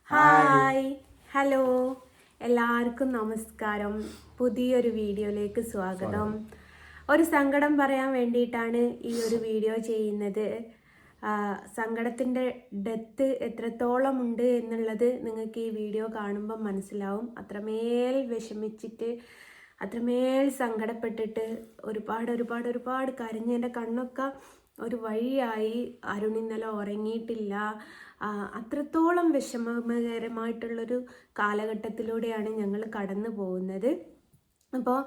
Hi hello എല്ലാവർക്കും നമസ്കാരം. പുതിയൊരു വീഡിയോയിലേക്ക് സ്വാഗതം. ഒരു സങ്കടം പറയാൻ വേണ്ടിയിട്ടാണ് ഈ ഒരു വീഡിയോ ചെയ്യുന്നത്. സങ്കടത്തിൻ്റെ ഡെപ്ത് എത്രത്തോളം ഉണ്ട് എന്നുള്ളത് നിങ്ങൾക്ക് ഈ വീഡിയോ കാണുമ്പം മനസ്സിലാവും. അത്രമേൽ വിഷമിച്ചിട്ട് അത്രമേൽ സങ്കടപ്പെട്ടിട്ട് ഒരുപാട് കരഞ്ഞ് എൻ്റെ കണ്ണൊക്കെ ഒരു വഴിയായി. അരുൺ ഇന്നലെ ഉറങ്ങിയിട്ടില്ല. അത്രത്തോളം വിഷമകരമായിട്ടുള്ളൊരു കാലഘട്ടത്തിലൂടെയാണ് ഞങ്ങൾ കടന്നു പോകുന്നത്. അപ്പോൾ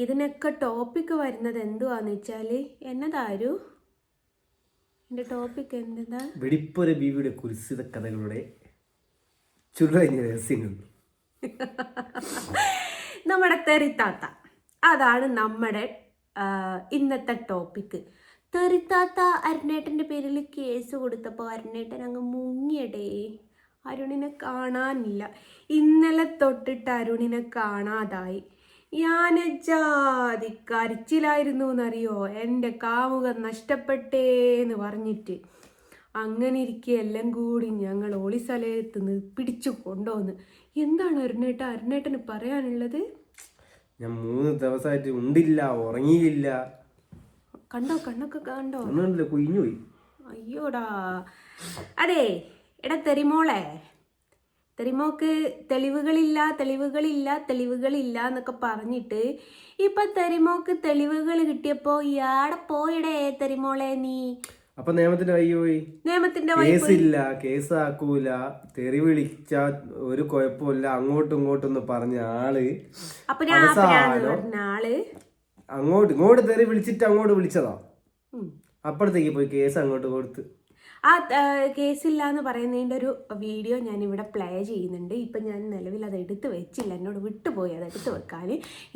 ഇതിനൊക്കെ ടോപ്പിക്ക് വരുന്നത് എന്തുവാന്ന് വെച്ചാൽ എന്നതാരു എൻ്റെ ടോപ്പിക്ക് എന്താ, വെടിപ്പൊര ബീവിയുടെ കുരിശിത കഥകളുടെ ചുരുളഞ്ഞ രഹസ്യങ്ങൾ. നമ്മുടെ തെറിത്താത്ത, അതാണ് നമ്മുടെ ഇന്നത്തെ ടോപ്പിക്ക്. തെറിത്താത്ത അരുണേട്ടൻ്റെ പേരിൽ കേസ് കൊടുത്തപ്പോൾ അരുണേട്ടൻ അങ്ങ് മുങ്ങിയടേ. അരുണിനെ കാണാനില്ല. ഇന്നലെ തൊട്ടിട്ട് അരുണിനെ കാണാതായി. ഞാൻ ജാതി കരച്ചിലായിരുന്നു എന്നറിയോ, എൻ്റെ കാമുകൻ നഷ്ടപ്പെട്ടേന്ന് പറഞ്ഞിട്ട്. അങ്ങനെ ഇരിക്കുക എല്ലാം കൂടി ഞങ്ങൾ ഒളി സ്ഥലത്ത് നിന്ന് പിടിച്ചു കൊണ്ടുവന്ന്. എന്താണ് അരുണേട്ടന് പറയാനുള്ളത്? ഞാൻ 3 ദിവസമായിട്ട് ഉണ്ടില്ല, ഉറങ്ങിയില്ല. കണ്ടോ, കണ്ണൊക്കെ കണ്ടോ? കുഞ്ഞുപോയി. അയ്യോടാ. അതെ എടാ തെറിമോക്ക് തെളിവുകളില്ല എന്നൊക്കെ പറഞ്ഞിട്ട് ഇപ്പൊ തെറിമോക്ക് തെളിവുകൾ കിട്ടിയപ്പോ ഇയാടെ പോയിടേ തെറിമോളെ നീ. അപ്പൊ നിയമത്തിന്റെ വഴി പോയി. നിയമത്തിന്റെ കേസില്ല, കേസാക്കൂല, തെറി വിളിച്ച ഒരു കുഴപ്പമില്ല, അങ്ങോട്ടും ഇങ്ങോട്ടും പറഞ്ഞ ആള് അങ്ങോട്ട് തെറി വിളിച്ചിട്ട് അങ്ങോട്ട് വിളിച്ചതാ. അപ്പഴത്തേക്ക് പോയി കേസ് അങ്ങോട്ട് കൊടുത്ത്. ആ കേസില്ല എന്ന് പറയുന്നതിൻ്റെ ഒരു വീഡിയോ ഞാൻ ഇവിടെ പ്ലേ ചെയ്യുന്നുണ്ട്. ഇപ്പം ഞാൻ നിലവിൽ അത് എടുത്ത് വെച്ചില്ല, എന്നോട് വിട്ടുപോയി അത് എടുത്ത് വെക്കാൻ.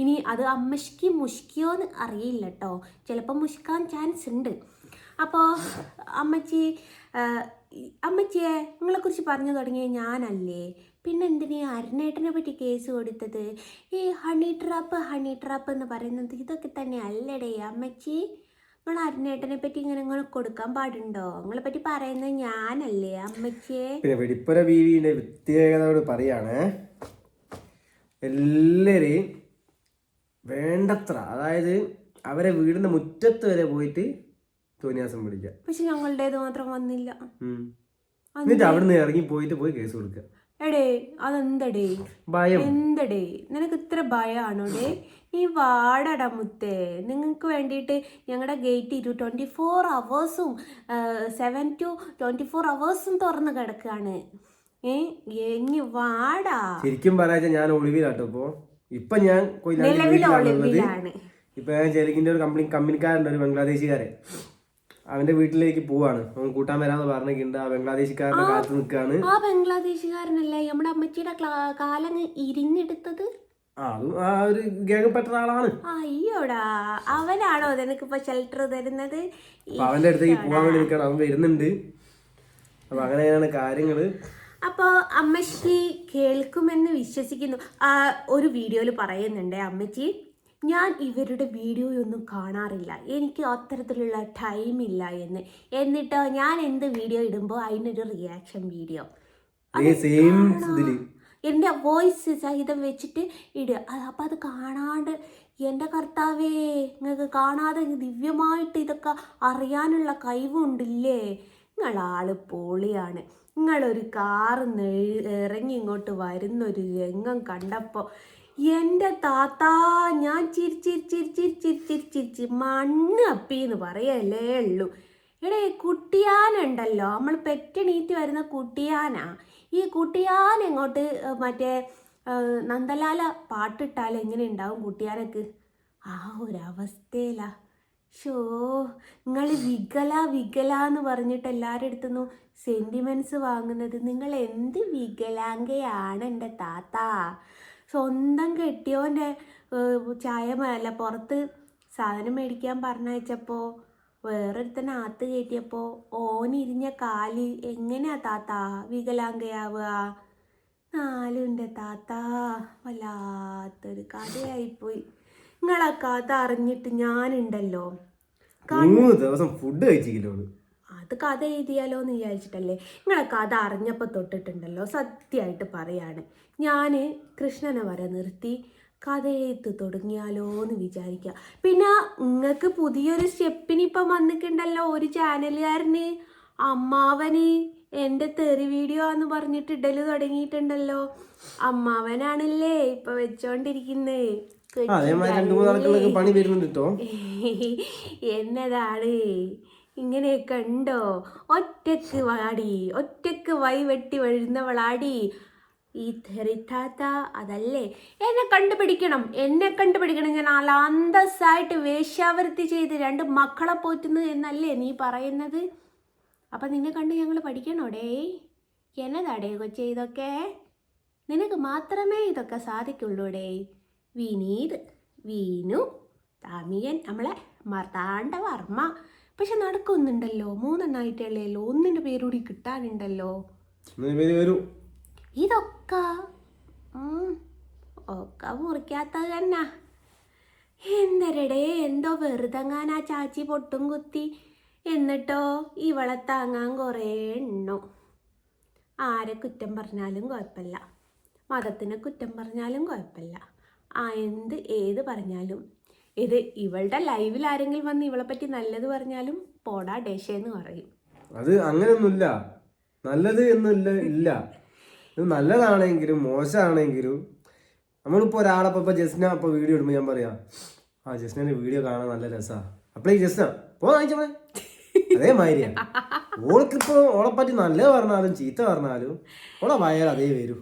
ഇനി അത് അമ്മശ്ക്ക് മുഷ്കിയോ എന്ന് അറിയില്ല കേട്ടോ, ചിലപ്പോൾ മുഷ്കാൻ ചാൻസ് ഉണ്ട്. അപ്പോൾ അമ്മച്ചിയെ നിങ്ങളെക്കുറിച്ച് പറഞ്ഞു തുടങ്ങിയത് ഞാനല്ലേ, പിന്നെ എന്തിനാ അരുണേട്ടനെ പറ്റി കേസ് കൊടുത്തത്? ഈ ഹണി ട്രാപ്പ് എന്ന് പറയുന്നത് ഇതൊക്കെ തന്നെ അല്ലടേ അമ്മച്ചി. നിങ്ങൾ അരുണേട്ടനെ പറ്റി ഇങ്ങനെ കൊടുക്കാൻ പാടുണ്ടോ? നിങ്ങളെ പറ്റി പറയുന്നത് ഞാനല്ലേ അമ്മച്ചിയെ. പിന്നെ വെടിപ്പുര ബീവിയുടെ പ്രത്യേകതയോട് പറയാണ്, എല്ലാവരെയും വേണ്ടത്ര, അതായത് അവരെ വീടിന്റെ മുറ്റത്ത് വരെ പോയിട്ട് തോന്നിയാസം പിടിക്കുക. പക്ഷെ ഞങ്ങളുടേത് മാത്രം വന്നില്ല. എന്നിട്ട് അവിടുന്ന് ഇറങ്ങി പോയി കേസ് കൊടുക്കുക. എടേ അതെന്തടേ ഭയം? എന്തടേ നിനക്ക് ഇത്ര ഭയമാണോടേ? നീ വാടടാ മുത്തേ. നിങ്ങൾക്ക് വേണ്ടിയിട്ട് ഞങ്ങളുടെ ഗേറ്റ് 24 hours 7 to 24 hours തുറന്ന് കിടക്കാണ്. ഇനി വാടാ. ശരിക്കും പറയാ ഞാൻ ഒളിവിലാട്ടോ. ഇപ്പൊ ഞാൻ ഇപ്പൊ ഞാൻ ജലകിന്റെ ഒരു കമ്പനിക്കാരുണ്ട്, ഒരു ബംഗ്ലാദേശിക്കാരൻ. അവന്റെ വീട്ടിലേക്ക് പോവാണ്, അവൻ കൂട്ടാൻ വരാന്ന് പറഞ്ഞിട്ടുണ്ട്. ആ ബംഗ്ലാദേശിക്കാരന്റെ കാലത്ത് നിൽക്കാണ്. ആ ബംഗ്ലാദേശിക്കാരനല്ലേ നമ്മുടെ അമ്മച്ചിയുടെ കാലങ്ങ് ഇരിഞ്ഞെടുത്തത്? അതും ആ ഒരു ഗേഗപ്പെട്ട ആളാണ്. അയ്യോടാ, അവനാണോ നിനക്കിപ്പോ ഷെൽട്ടർ തരുന്നത്? അവന്റെ അടുത്തേക്ക് പോകാൻ വേണ്ടി നിൽക്കണം, അവൻ വരുന്നുണ്ട്. അപ്പൊ അങ്ങനെയാണ് കാര്യങ്ങള്. അപ്പോൾ അമ്മച്ചി കേൾക്കുമെന്ന് വിശ്വസിക്കുന്നു. ഒരു വീഡിയോയിൽ പറയുന്നുണ്ട് അമ്മച്ചി, ഞാൻ ഇവരുടെ വീഡിയോയൊന്നും കാണാറില്ല, എനിക്ക് അത്തരത്തിലുള്ള ടൈമില്ല എന്ന്. എന്നിട്ടോ ഞാൻ എന്ത് വീഡിയോ ഇടുമ്പോൾ അതിനൊരു റിയാക്ഷൻ വീഡിയോ എൻ്റെ വോയിസ് സഹിതം വെച്ചിട്ട് ഇടുക. അപ്പം അത് കാണാണ്ട് എൻ്റെ കർത്താവേ, നിങ്ങൾക്ക് കാണാതെ ദിവ്യമായിട്ട് ഇതൊക്കെ അറിയാനുള്ള കഴിവുണ്ടില്ലേ? നിങ്ങളാള് പൊളിയാണ്. നിങ്ങളൊരു കാറിന്ന് ഇറങ്ങി ഇങ്ങോട്ട് വരുന്നൊരു രംഗം കണ്ടപ്പോൾ എൻ്റെ താത്താ ഞാൻ ചിരിച്ച് മണ്ണ് അപ്പിന്ന് പറയല്ലേ ഉള്ളൂ. എടേ കുട്ടിയാനുണ്ടല്ലോ, നമ്മൾ പെറ്റണീറ്റ് വരുന്ന കുട്ടിയാനാ. ഈ കുട്ടിയാൻ എങ്ങോട്ട് മറ്റേ നന്ദലാല പാട്ടിട്ടാൽ എങ്ങനെ ഉണ്ടാവും കുട്ടിയാനക്ക്? ആ ഒരവസ്ഥയിലാ. ഷോ നിങ്ങൾ വികല എന്ന് പറഞ്ഞിട്ട് എല്ലാവരുടെ അടുത്തുനിന്നും സെൻറ്റിമെൻറ്റ്സ് വാങ്ങുന്നത്. നിങ്ങൾ എന്ത് വികലാംഗയാണ് എൻ്റെ താത്ത. സ്വന്തം കെട്ടിയോൻ്റെ ചായമല്ല പുറത്ത് സാധനം മേടിക്കാൻ പറഞ്ഞയച്ചപ്പോൾ വേറൊരുത്തനകത്ത് കയറ്റിയപ്പോൾ ഓനിരിഞ്ഞ കാല് എങ്ങനെയാ താത്ത വികലാംഗയാവുക? നാലുൻ്റെ താത്ത വല്ലാത്തൊരു കഥയായിപ്പോയി. നിങ്ങളെ കഥ അറിഞ്ഞിട്ട് ഞാനുണ്ടല്ലോ 3 ദിവസം ഫുഡ് കഴിച്ചില്ല. അത് കഥ എഴുതിയാലോ എന്ന് വിചാരിച്ചിട്ടല്ലേ. നിങ്ങളെ കഥ അറിഞ്ഞപ്പോൾ തൊട്ടിട്ടുണ്ടല്ലോ, സത്യമായിട്ട് പറയാണ്, ഞാൻ കൃഷ്ണനെ വരെ നിർത്തി കഥ എഴുത്ത് തുടങ്ങിയാലോ എന്ന് വിചാരിക്കുക. പിന്നെ നിങ്ങൾക്ക് പുതിയൊരു സ്റ്റെപ്പിന് ഇപ്പം വന്നിട്ടുണ്ടല്ലോ ഒരു ചാനലുകാരന്, അമ്മാവന് എൻ്റെ തെറി വീഡിയോ എന്ന് പറഞ്ഞിട്ട് ഇടല് തുടങ്ങിയിട്ടുണ്ടല്ലോ. അമ്മാവനാണല്ലേ ഇപ്പൊ വെച്ചോണ്ടിരിക്കുന്നേ. എന്നതാണ് ഇങ്ങനെയൊക്കെ ഉണ്ടോ? ഒറ്റക്ക് വാടി, ഒറ്റക്ക് വൈ വെട്ടി വഴുന്നവളാടി ഈ തെറിത്താത്ത. അതല്ലേ എന്നെ കണ്ടുപിടിക്കണം, എന്നെ കണ്ടുപിടിക്കണം. ഞാൻ നല്ല അന്തസ്സായിട്ട് വേശ്യാവൃത്തി ചെയ്ത് 2 മക്കളെ പോറ്റുന്നു എന്നല്ലേ നീ പറയുന്നത്? അപ്പം നിന്നെ കണ്ട് ഞങ്ങൾ പഠിക്കണോടേ. എന്നതാടേ കൊച്ചേ ഇതൊക്കെ? നിനക്ക് മാത്രമേ ഇതൊക്കെ സാധിക്കുള്ളൂടേ. വിനീത്, വീനു, തമിയൻ, നമ്മളെ മാർത്താണ്ഡവർമ്മ. പക്ഷെ നടക്കുന്നുണ്ടല്ലോ, 3 എണ്ണായിട്ടല്ലേ ഉള്ളൂ, 1 പേരൂടി കിട്ടാനുണ്ടല്ലോ. ഇതൊക്കെ ഒക്കെ മുറിക്കാത്തത് തന്നെ. എന്തരടേ, എന്തോ വെറുതെങ്ങാൻ ആ ചാച്ചി പൊട്ടും കുത്തി. എന്നിട്ടോ ഇവളെ താങ്ങാൻ കുറേ എണ്ണു. ആരെ കുറ്റം പറഞ്ഞാലും കുഴപ്പമില്ല, മതത്തിനെ കുറ്റം പറഞ്ഞാലും കുഴപ്പമില്ല, ഏത് പറഞ്ഞാലും. ഇത് ഇവളുടെ ലൈവിൽ ആരെങ്കിലും വന്ന് ഇവളെ പറ്റി നല്ലത് പറഞ്ഞാലും പോടാ ഡേഷേന്ന് പറയും. അത് അങ്ങനെയൊന്നുമില്ല, നല്ലത് എന്നില്ല ഇല്ല. ഇത് നല്ലതാണെങ്കിലും മോശമാണെങ്കിലും നമ്മളിപ്പോൾ ഒരാളെ ഇപ്പോൾ ജസ്ന ഇപ്പോൾ വീഡിയോ ഇടുമ്പോൾ ഞാൻ പറയാം, ആ ജസ്നന്റെ വീഡിയോ കാണാൻ നല്ല രസമാണ്, അപ്പോഴേ ജസ്ന പോവാ. അതേമാതിരിയാ ഓൾക്കിപ്പോ ഓളെ പറ്റി നല്ലത് പറഞ്ഞാലും ചീത്ത പറഞ്ഞാലും ഓളെ വായാൽ അതേ വരൂ.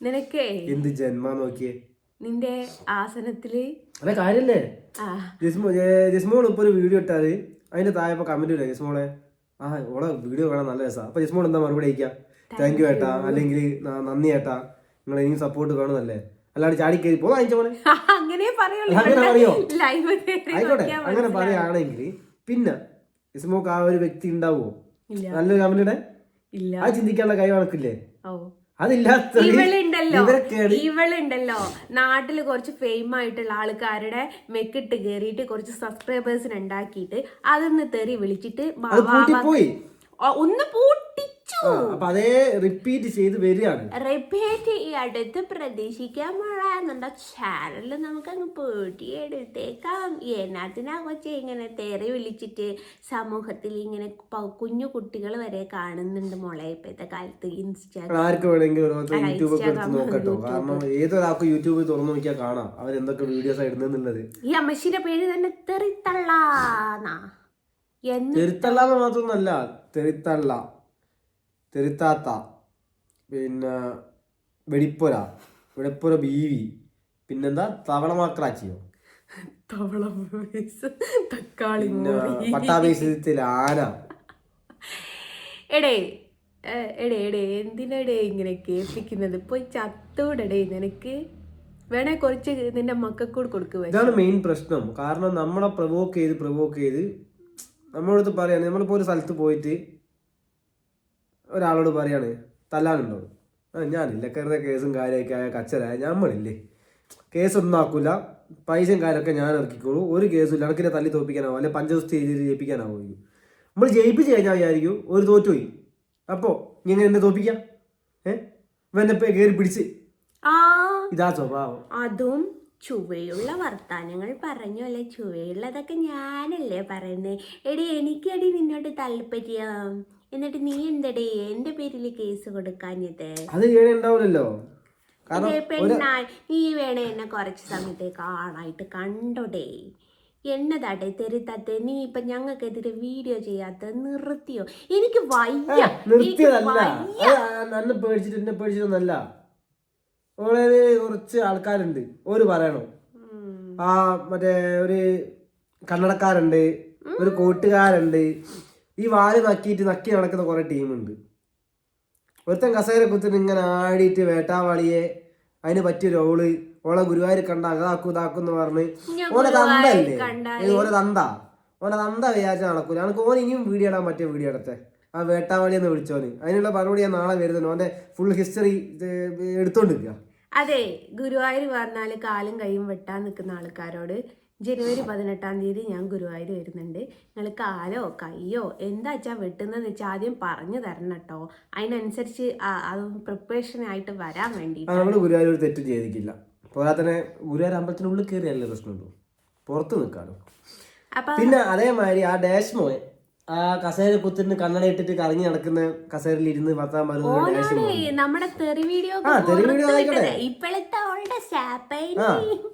നിനക്കേ എന്ത് ജന്മ നോക്കിയേ നിന്റെ ആസനത്തില് അതെ കാര്യല്ലേ. ജസ്മോൾ ഇപ്പൊ ഒരു വീഡിയോ ഇട്ടാല് അതിന്റെ താഴെ ഇപ്പൊ കമന്റ് ഇല്ല, ജസ്മോളെ ആ ഓളെ വീഡിയോ കാണാൻ നല്ല രസമാണ്, അപ്പൊ ജസ്മോൾ എന്താ മറുപടി അയക്കുക? താങ്ക് യു ഏട്ടാ, അല്ലെങ്കിൽ നന്ദി ഏട്ടാ, നിങ്ങൾ ഇനിയും സപ്പോർട്ട് വേണമെന്നല്ലേ. അല്ലാണ്ട് ചാടി കയറി പോ വാങ്ങിച്ചോളെ അങ്ങനെ പറയോ? ആയിക്കോട്ടെ, അങ്ങനെ പറയുകയാണെങ്കിൽ പിന്നെ ജസ്മോക്ക് ആ ഒരു വ്യക്തി ഉണ്ടാവുമോ? നല്ലൊരു കമന്റിടെ ആ ചിന്തിക്കാനുള്ള കൈ കണക്കില്ലേ? ഇവളുണ്ടല്ലോ നാട്ടില് കുറച്ച് ഫെയിം ആയിട്ടുള്ള ആൾക്കാരുടെ മെക്കിട്ട് കയറിയിട്ട് കുറച്ച് സബ്സ്ക്രൈബേഴ്സിന് ഉണ്ടാക്കിയിട്ട് അതൊന്ന് തെറി വിളിച്ചിട്ട് ഒന്ന് പൂട്ടിച്ചു. അപ്പൊ അതേ റിപ്പീറ്റ് ചെയ്ത് വരികയാണ്. റിപ്പീറ്റ് ഈ അടുത്ത് പ്രതീക്ഷിക്കാൻ നമ്മുടെ ചാനലിൽ നമുക്ക് അങ്ങ് പൂട്ടിയെടുത്തേക്കാം. എന്നാത്തിനാ കൊച്ചെ ഇങ്ങനെ തെറി വിളിച്ചിട്ട് സമൂഹത്തിൽ ഇങ്ങനെ കുഞ്ഞു കുട്ടികൾ വരെ കാണുന്നുണ്ട് മോളെ ഇപ്പോഴത്തെ കാലത്ത്. ആർക്ക് വേണമെങ്കിലും യൂട്യൂബ് നോക്കട്ടോ, കാരണം ഏതൊരാൾക്ക് യൂട്യൂബ് തുറന്നു നോക്കിയാൽ കാണാം അവരെന്തൊക്കെ വീഡിയോസ് ഇടുന്നുള്ളത്. ഈ അമ്മച്ചിന്റെ പേര് തന്നെ തെറിത്തള്ളാന്നാ. തെരുത്തല്ലാന്ന് മാത്രമൊന്നല്ല, തെരുത്തള്ള, തെരുത്താത്ത, പിന്നെ വെടിപ്പുര ബീവി, പിന്നെന്താ തവളമാക്രാച്ചിയോ, തക്കാളി, പട്ടാപേശത്തിൽ ആന. എടേ എന്തിനടേ ഇങ്ങനെ കേൾപ്പിക്കുന്നത്? പോയി ചത്തൂടടേ. നിനക്ക് വേണേ കുറച്ച് നിന്റെ മക്കൾക്കൂടെ കൊടുക്കുക. ഇതാണ് മെയിൻ പ്രശ്നം. കാരണം നമ്മളെ പ്രൊവോക്ക് ചെയ്ത് നമ്മളടുത്ത് പറയാണ്, നമ്മളിപ്പോൾ ഒരു സ്ഥലത്ത് പോയിട്ട് ഒരാളോട് പറയാണ് തല്ലാനുണ്ടോ? ഞാനില്ല, കരുത കേസും കാര്യമൊക്കെ ആയ കച്ചരായ നമ്മളില്ലേ, കേസൊന്നും ആക്കൂല, പൈസയും കാര്യമൊക്കെ ഞാൻ ഇറക്കിക്കോളൂ, ഒരു കേസും ഇല്ല, എനിക്കിനെ തല്ലി തോപ്പിക്കാനാവും, അല്ലെങ്കിൽ പഞ്ചവസ്തി ചെയ്ത് ജയിപ്പിക്കാനാവുമായിരിക്കും. നമ്മൾ ജയിപ്പിച്ച് കഴിഞ്ഞാൽ വിചാരിക്കും ഒരു തോറ്റുപോയി, അപ്പോൾ ഇങ്ങനെ എന്നെ തോപ്പിക്കാം, എന്നെ കയറി പിടിച്ച്. ഇതാ സ്വഭാവം. അതും ചുവയുള്ള വർത്താനങ്ങൾ പറഞ്ഞു അല്ലേ, ചുവയുള്ളതൊക്കെ ഞാനല്ലേ പറയുന്നേ. എടി എനിക്കടി നിന്നോട് താല്പര്യം, എന്നിട്ട് നീ എന്തടേ എന്റെ പേരിൽ കേസ് കൊടുക്കാഞ്ഞത്? ഉണ്ടാവില്ലല്ലോ. നീ വേണേ എന്നെ കുറച്ച് സമയത്തേക്ക് ആണായിട്ട് കണ്ടോടേ. എന്നതാട്ടെ തെരുത്താത്തെ, നീ ഇപ്പൊ ഞങ്ങൾക്കെതിരെ വീഡിയോ ചെയ്യാത്ത നിർത്തിയോ? എനിക്ക് വയ്യ. പേടിച്ചിട്ടൊന്നല്ല, കുറച്ച് ആൾക്കാരുണ്ട് ഒരു പറയണോ, ആ മറ്റേ ഒരു കന്നടക്കാരുണ്ട്, ഒരു കൂട്ടുകാരുണ്ട്, ഈ വാല് നക്കി നടക്കുന്ന കുറെ ടീമുണ്ട്. ഒരുത്തൻ കസേര കുത്തിന് ഇങ്ങനെ ആടിയിട്ട് വേട്ടാവാളിയെ അതിന് പറ്റിയ റോള് ഓളെ ഗുരുവായൂർ കണ്ട ഇതാക്കുന്നു പറഞ്ഞ് ഓനെ തന്തല്ലേ, ഓനെ തന്ത വിചാരിച്ച നടക്കൂല. എനിക്ക് ഓൻ ഇനിയും വീഡിയോ ഇടാൻ പറ്റിയ വീഡിയോ ഇടത്തെ, ആ വേട്ടാവാളിയെന്ന് വിളിച്ചോന്. അതിനുള്ള മറുപടി ഞാൻ നാളെ വരുന്നുണ്ട്. ഓന്റെ ഫുൾ ഹിസ്റ്ററി എടുത്തോണ്ടിരിക്കുക. അതെ, ഗുരുവായൂർ പറഞ്ഞാല് കാലും കൈയും വെട്ടാൻ നിൽക്കുന്ന ആൾക്കാരോട് ജനുവരി 18-ാം തീയതി ഞാൻ ഗുരുവായൂർ വരുന്നുണ്ട്. നിങ്ങൾ കാലോ കയ്യോ എന്താ വെച്ചാൽ വെട്ടുന്നതെന്ന് വെച്ചാൽ ആദ്യം പറഞ്ഞു തരണം കേട്ടോ. അതിനനുസരിച്ച് അത് പ്രിപ്പറേഷനായിട്ട് വരാൻ വേണ്ടി. നമ്മൾ ഗുരുവായൂർ തെറ്റ് ചെയ്തിട്ടില്ല. പോരാ തന്നെ ഗുരുവായൂർ അമ്പലത്തിനുള്ളിൽ കയറിയല്ലേ പ്രശ്നമുള്ളൂ, പുറത്ത് നിൽക്കാനോ. പിന്നെ അതേമാതിരി ആ ഡാഷ് മോൻ ആ കസേര കുത്തിന് കണ്ണട ഇട്ടിട്ട് കറങ്ങി നടക്കുന്ന കസേരയിൽ ഇരുന്ന് വർത്താൻ നമ്മുടെ തെറി വീഡിയോ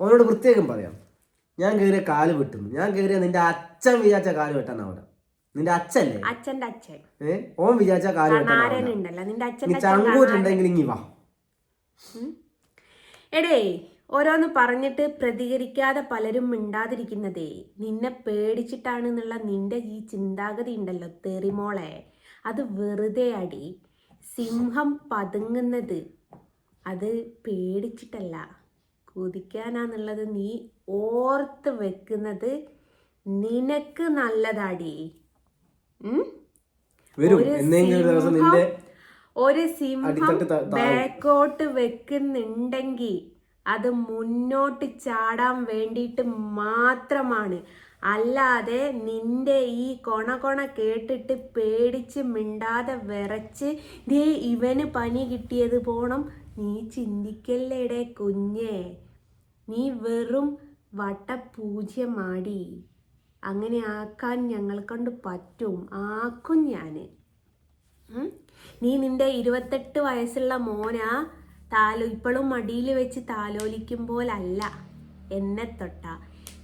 ഓനോട് പ്രത്യേകം പറയാം, ഞാൻ കയറിയ കാല് വെട്ടുന്നു. ഞാൻ കയറിയ നിന്റെ അച്ഛൻ വിചാരിച്ച കാല് വെട്ടാൻ അവിടെ. നിന്റെ അച്ഛല്ലേ, അച്ഛന്റെ അച്ഛൻ ഓൻ വിചാരിച്ച കാല് വെട്ടാൻ ചങ്കൂറ്റുണ്ടെങ്കിൽ ഇങ്ങി വാ. എടേ ഓരോന്ന് പറഞ്ഞിട്ട് പ്രതികരിക്കാതെ പലരും മിണ്ടാതിരിക്കുന്നതേ നിന്നെ പേടിച്ചിട്ടാണെന്നുള്ള നിന്റെ ഈ ചിന്താഗതി ഉണ്ടല്ലോ തെറിമോളെ, അത് വെറുതെ അടി. സിംഹം പതുങ്ങുന്നത് അത് പേടിച്ചിട്ടല്ല, കുതിക്കാനാന്നുള്ളത് നീ ഓർത്ത് വെക്കുന്നത് നിനക്ക് നല്ലതാടി. ഒരു സിംഹം ബാക്കോട്ട് വെക്കുന്നുണ്ടെങ്കിൽ അത് മുന്നോട്ട് ചാടാൻ വേണ്ടിയിട്ട് മാത്രമാണ്. അല്ലാതെ നിന്റെ ഈ കൊണ കേട്ടിട്ട് പേടിച്ച് മിണ്ടാതെ വിറച്ച് ദേ ഇവന് പനി കിട്ടിയത് പോണം നീ ചിന്തിക്കല്ലേടേ കുഞ്ഞേ. നീ വെറും വട്ടപൂജ്യമാടി. അങ്ങനെ ആക്കാൻ ഞങ്ങളെ കൊണ്ട് പറ്റും, ആക്കും ഞാൻ. നീ നിന്റെ 28 വയസ്സുള്ള മോനാ ഇപ്പോഴും മടിയിൽ വെച്ച് താലോലിക്കുമ്പോലല്ല എന്നെ തൊട്ട.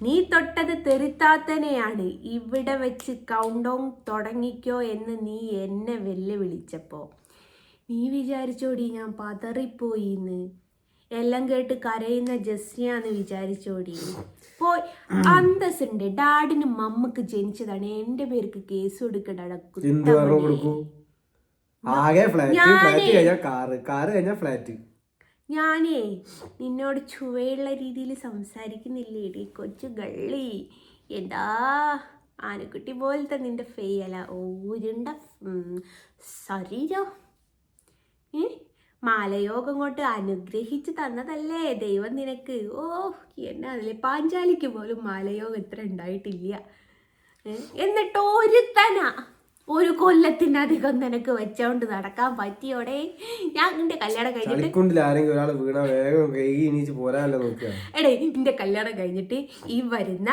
നീ തൊട്ടത് തെറിത്താത്തനെയാണ്. ഇവിടെ വെച്ച് കൗണ്ട് ഡൗൺ തുടങ്ങിക്കോ എന്ന് നീ എന്നെ വെല്ലുവിളിച്ചപ്പോ നീ വിചാരിച്ചോടി ഞാൻ പതറിപ്പോയിന്ന്? എല്ലാം കേട്ട് കരയുന്ന ജസ്റ്റിയാന്ന് വിചാരിച്ചോടി? പോയി അന്തസ്സുണ്ട്. ഡാഡിന് മമ്മക്ക് ജനിച്ചതാണ്, എന്റെ പേർക്ക് കേസ് കൊടുക്കടാ. ഞാനേ നിന്നോട് ചുവയുള്ള രീതിയിൽ സംസാരിക്കുന്നില്ലേടി കൊച്ചു ഗള്ളി. എന്താ ആനക്കുട്ടി പോലത്തെ നിന്റെ ഫെയ്യല ഊരുണ്ട ശരീരം. മാലയോഗം കൊണ്ട് അനുഗ്രഹിച്ച് തന്നതല്ലേ ദൈവം നിനക്ക്. ഓ എന്നാ അതിലെ പാഞ്ചാലിക്ക് പോലും മാലയോഗം ഇത്ര ഉണ്ടായിട്ടില്ല. എന്നിട്ട് ഒരു കൊല്ലത്തിനധികം നിനക്ക് വെച്ചോണ്ട് നടക്കാൻ പറ്റിയോടെ? ഞാൻ നിന്റെ കല്യാണം കഴിഞ്ഞിട്ട് എടേ നിന്റെ കല്യാണം കഴിഞ്ഞിട്ട് ഈ വരുന്ന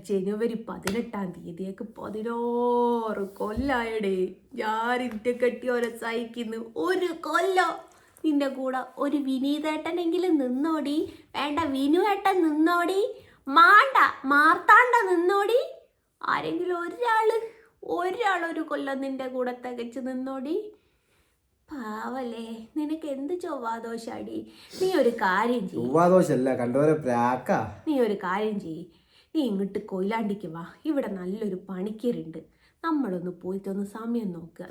ജനുവരി 18-ാം തീയതിയൊക്കെ 16 കൊല്ലായടേ. ഞാൻ ഇന്റെ കെട്ടിയോരെ സഹിക്കുന്നു. ഒരു കൊല്ലം നിന്റെ കൂടെ ഒരു വിനീതേട്ടനെങ്കിലും നിന്നോടി. വേണ്ട വിനുവേട്ടൻ നിന്നോടി, മാർത്താണ്ട നിന്നോടി. ആരെങ്കിലും ഒരാളൊരു കൊല്ലം നിന്റെ കൂടെ തികച്ചു നിന്നോടി. പാവല്ലേ, നിനക്ക് എന്ത് ചൊവ്വാദോഷാടി? നീ ഒരു കാര്യം ചെയ്യ്, നീ ഇങ്ങോട്ട് കൊയിലാണ്ടിക്ക് വാ. ഇവിടെ നല്ലൊരു പണിക്കരുണ്ട്, നമ്മളൊന്ന് പോയിട്ടൊന്ന് സമയം നോക്കുക.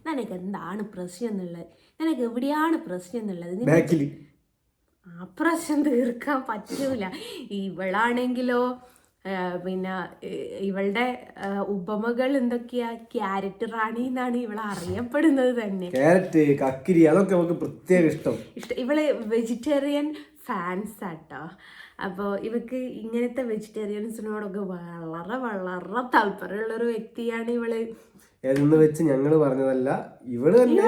നിനക്ക് എന്താണ് പ്രശ്നം എന്നുള്ളത്, നിനക്ക് എവിടെയാണ് പ്രശ്നം എന്നുള്ളത് ആ പ്രശ്നം തീർക്കാൻ പറ്റൂല. ഇവളാണെങ്കിലോ പിന്നെ ഇവളുടെ ഉപമകൾ എന്തൊക്കെയാ? ക്യാരറ്റ് റാണി എന്നാണ് ഇവളെ അറിയപ്പെടുന്നത് തന്നെ. ഇവള് വെജിറ്റേറിയൻ ഫാൻസ് ആട്ടോ. അപ്പോൾ ഇവക്ക് ഇങ്ങനത്തെ വെജിറ്റേറിയൻസിനോടൊക്കെ വളരെ വളരെ താല്പര്യമുള്ളൊരു വ്യക്തിയാണ് ഇവള്. എന്ന് വെച്ച് ഞങ്ങള് പറഞ്ഞതല്ല, ഇവള് തന്നെ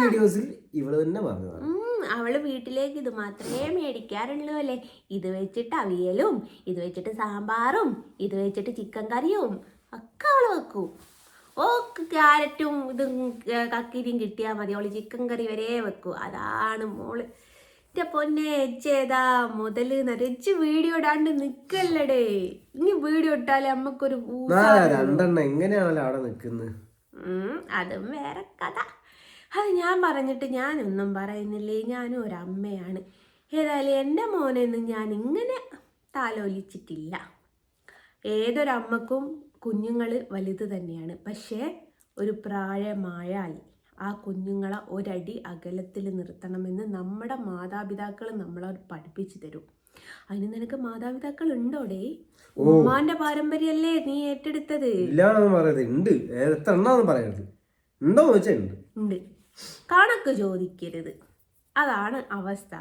വീഡിയോസിൽ ഇവള് തന്നെ പറഞ്ഞതാണ്. അവള് വീട്ടിലേക്ക് ഇത് മാത്രമേ മേടിക്കാറുള്ളൂ അല്ലേ. ഇത് വെച്ചിട്ട് അവിയലും, ഇത് വെച്ചിട്ട് സാമ്പാറും, ഇത് വെച്ചിട്ട് ചിക്കൻ കറിയും ഒക്കെ അവള് വെക്കും. ഓ ക്യാരറ്റും ഇതും കക്കിരിയും കിട്ടിയാൽ മതി, അവള് ചിക്കൻ കറി വരെ വെക്കും. അതാണ് മോള്. എന്റെ പൊന്നെ എച്ചേതാ മുതല് നരച്ച് വീഡിയോ ഇടാണ്ട് നിക്കല്ലടേ. ഇനി വീഡിയോ ഇട്ടാലേ അമ്മക്കൊരു അതും വേറെ കഥ. അത് ഞാൻ പറഞ്ഞിട്ട് ഞാനൊന്നും പറയുന്നില്ലേ, ഞാനും ഒരമ്മയാണ്. ഏതായാലും എൻ്റെ മോനെയൊന്നും ഞാൻ ഇങ്ങനെ താലോലിച്ചിട്ടില്ല. ഏതൊരമ്മക്കും കുഞ്ഞുങ്ങൾ വലുത് തന്നെയാണ്. പക്ഷേ ഒരു പ്രായമായാൽ ആ കുഞ്ഞുങ്ങളെ ഒരടി അകലത്തിൽ നിർത്തണമെന്ന് നമ്മുടെ മാതാപിതാക്കൾ നമ്മളെ പഠിപ്പിച്ചു തരും. അതിന് നിനക്ക് മാതാപിതാക്കൾ ഉണ്ടോടേ? ഉമ്മാന്റെ പാരമ്പര്യല്ലേ നീ ഏറ്റെടുത്തത്? ഉണ്ട്. കണക്ക് ചോദിക്കരുത്, അതാണ് അവസ്ഥ.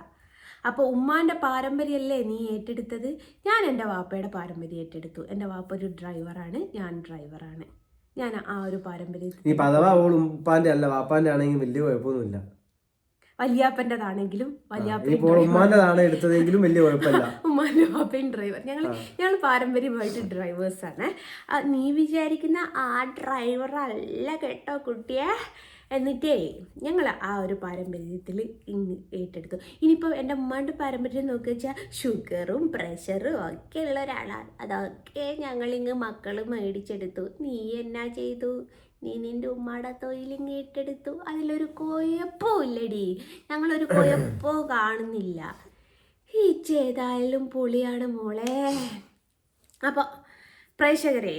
അപ്പോൾ ഉമ്മാൻ്റെ പാരമ്പര്യമല്ലേ നീ ഏറ്റെടുത്തത്? ഞാൻ എൻ്റെ വാപ്പയുടെ പാരമ്പര്യം ഏറ്റെടുത്തു. എൻ്റെ വാപ്പ ഒരു ഡ്രൈവറാണ്, ഞാൻ ഡ്രൈവറാണ്. ഞാൻ ആ ഒരു പാരമ്പര്യം. ഈ പദവാ ഓൾ ഉപ്പാന്റെ അല്ല വാപ്പാന്റെ ആണെങ്കിൽ വലിയ കുഴപ്പമൊന്നുമില്ല. വലിയാപ്പൻ്റെതാണെങ്കിലും ഉമ്മാന്റെതാണ് എടുത്തതെങ്കിലും വലിയ കുഴപ്പമില്ല. ഉമ്മാൻ്റെ വാപ്പയും ഡ്രൈവർ. ഞങ്ങൾ പാരമ്പര്യമായിട്ട് ഡ്രൈവേഴ്സാണ്. നീ വിചാരിക്കുന്ന ആ ഡ്രൈവർ അല്ല കേട്ടോ കുട്ടിയെ. എന്നിട്ടേ ഞങ്ങൾ ആ ഒരു പാരമ്പര്യത്തിൽ ഇന്ന് ഏറ്റെടുത്തു. ഇനിയിപ്പോൾ എൻ്റെ ഉമ്മാൻ്റെ പാരമ്പര്യം നോക്കി വെച്ചാൽ ഷുഗറും പ്രഷറും ഒക്കെ ഉള്ള ഒരാളാണ്. അതൊക്കെ ഞങ്ങളിങ്ങ് മക്കൾ മേടിച്ചെടുത്തു. നീ എന്നാ ചെയ്തു? നീ നിൻ്റെ ഉമ്മയുടെ തൊഴിലിങ്ങ് ഏറ്റെടുത്തു. അതിലൊരു കുഴപ്പവും ഇല്ലടി. ഞങ്ങളൊരു കുഴപ്പവും കാണുന്നില്ല. ഈ ചെയ്തായാലും പൊളിയാണ് മോളെ. അപ്പോൾ പ്രേക്ഷകരെ,